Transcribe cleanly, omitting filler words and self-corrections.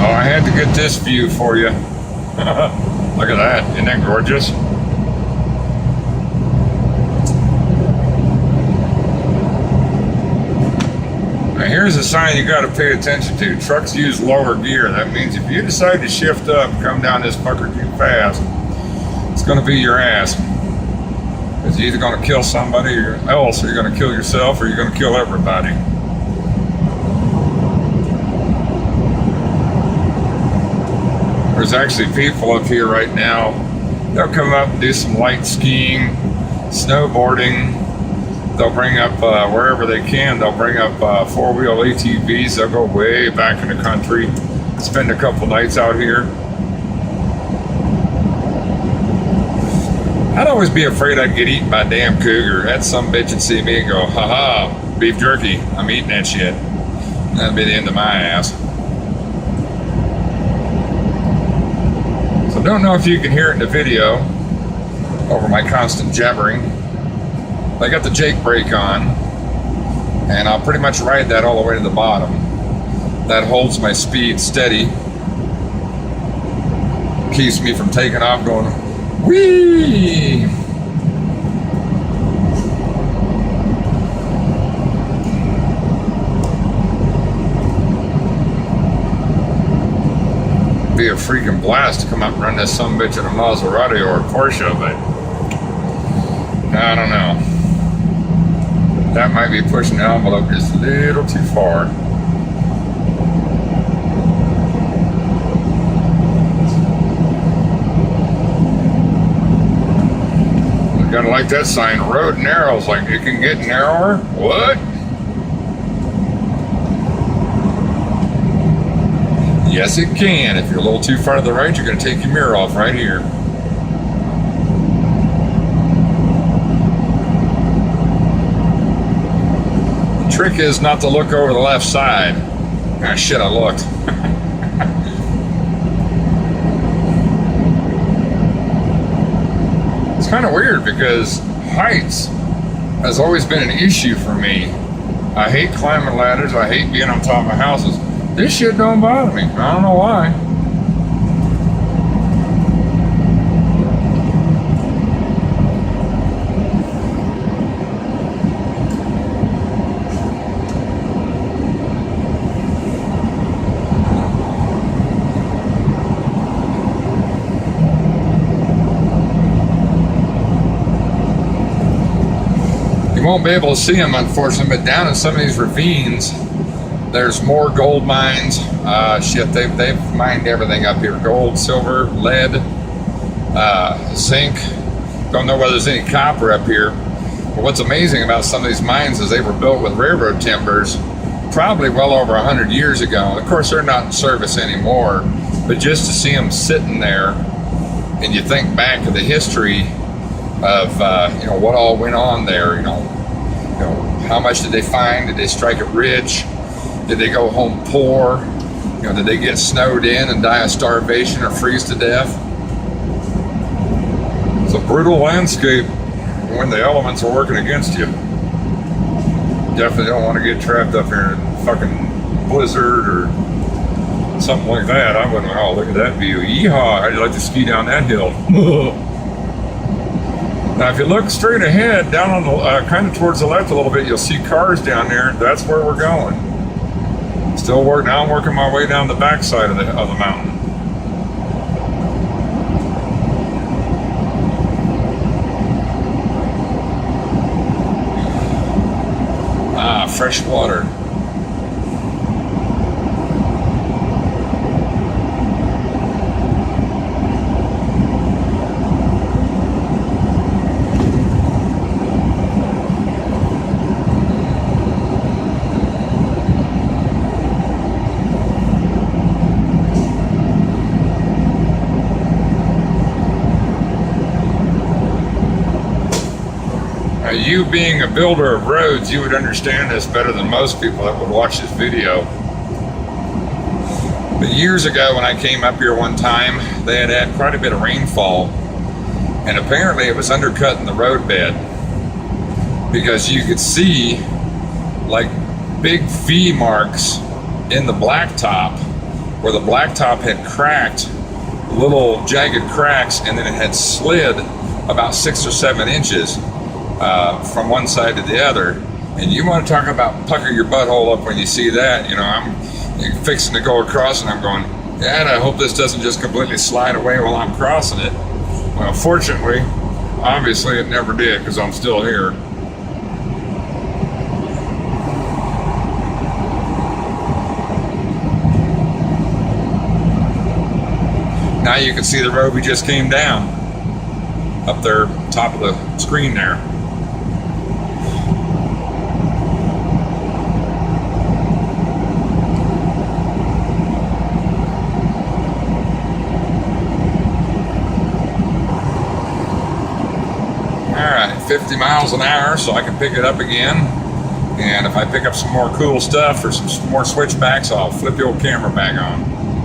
I had to get this view for you. Look at that. Isn't that gorgeous? Now here's a sign you got to pay attention to. Trucks use lower gear. That means if you decide to shift up, come down this fucker too fast, it's going to be your ass. Because you're either going to kill somebody or else, or you're going to kill yourself, or you're going to kill everybody. There's actually people up here right now. They'll come up and do some light skiing, snowboarding. They'll bring up, wherever they can, they'll bring up four-wheel ATVs. They'll go way back in the country, spend a couple nights out here. I'd always be afraid I'd get eaten by a damn cougar. That some bitch would see me and go, ha-ha, beef jerky, I'm eating that shit. That'd be the end of my ass. So don't know if you can hear it in the video over my constant jabbering. I got the Jake brake on, and I'll pretty much ride that all the way to the bottom. That holds my speed steady. Keeps me from taking off going, whee! Be a freaking blast to come up and run this sumbitch in a Maserati or a Porsche, but I don't know. That might be pushing the envelope just a little too far. You gotta like that sign, road narrow. It's like, it can get narrower? What? Yes, it can. If you're a little too far to the right, you're gonna take your mirror off right here. Trick is not to look over the left side. Ah, shit, I looked. It's kind of weird because heights has always been an issue for me. I hate climbing ladders. I hate being on top of houses. This shit don't bother me. I don't know why. Won't be able to see them, unfortunately, but down in some of these ravines there's more gold mines. Shit, they've mined everything up here: gold, silver, lead, zinc. Don't know whether there's any copper up here, but what's amazing about some of these mines is they were built with railroad timbers probably well over 100 years ago. Of course, they're not in service anymore, but just to see them sitting there and you think back to the history of what all went on there. How much did they find? Did they strike it rich? Did they go home poor? Did they get snowed in and die of starvation or freeze to death? It's a brutal landscape when the elements are working against you. Definitely don't want to get trapped up here in a fucking blizzard or something like that. I wouldn't. Oh, look at that view. Yeehaw! I'd like to ski down that hill. Now, if you look straight ahead, down on the kind of towards the left a little bit, you'll see cars down there. That's where we're going. Still work. Now I'm working my way down the backside of the mountain. Ah, fresh water. You being a builder of roads, you would understand this better than most people that would watch this video. But years ago when I came up here one time, they had had quite a bit of rainfall, and apparently it was undercutting the roadbed because you could see like big V marks in the blacktop where the blacktop had cracked, little jagged cracks, and then it had slid about 6 or 7 inches from one side to the other. And you want to talk about pucker your butthole up when you see that. You know, I'm fixing to go across and I'm going, Dad, I hope this doesn't just completely slide away while I'm crossing it. Well, fortunately, obviously it never did, because I'm still here. Now you can see the road we just came down up there, top of the screen there. All right, 50 miles an hour, so I can pick it up again. And if I pick up some more cool stuff or some more switchbacks, I'll flip the old camera back on.